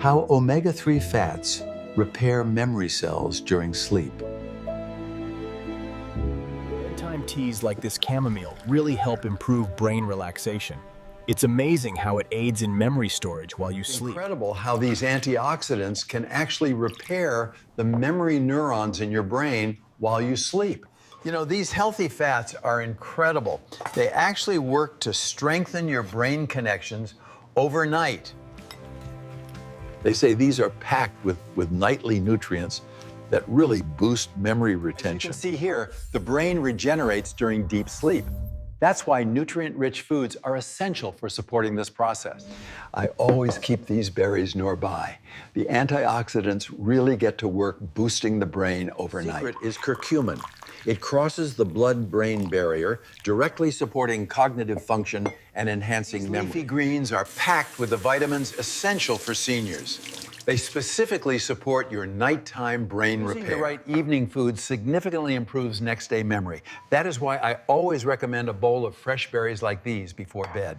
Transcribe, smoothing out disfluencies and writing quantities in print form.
How omega-3 fats repair memory cells during sleep. Bedtime teas like this chamomile really help improve brain relaxation. It's amazing how it aids in memory storage while you sleep. Incredible how these antioxidants can actually repair the memory neurons in your brain while you sleep. You know, these healthy fats are incredible. They actually work to strengthen your brain connections overnight. They say these are packed with nightly nutrients that really boost memory retention. As you can see here, the brain regenerates during deep sleep. That's why nutrient-rich foods are essential for supporting this process. I always keep these berries nearby. The antioxidants really get to work boosting the brain overnight. The secret is curcumin. It crosses the blood-brain barrier, directly supporting cognitive function and enhancing memory. Leafy greens are packed with the vitamins essential for seniors. They specifically support your nighttime brain repair. Using the right evening food significantly improves next-day memory. That is why I always recommend a bowl of fresh berries like these before bed.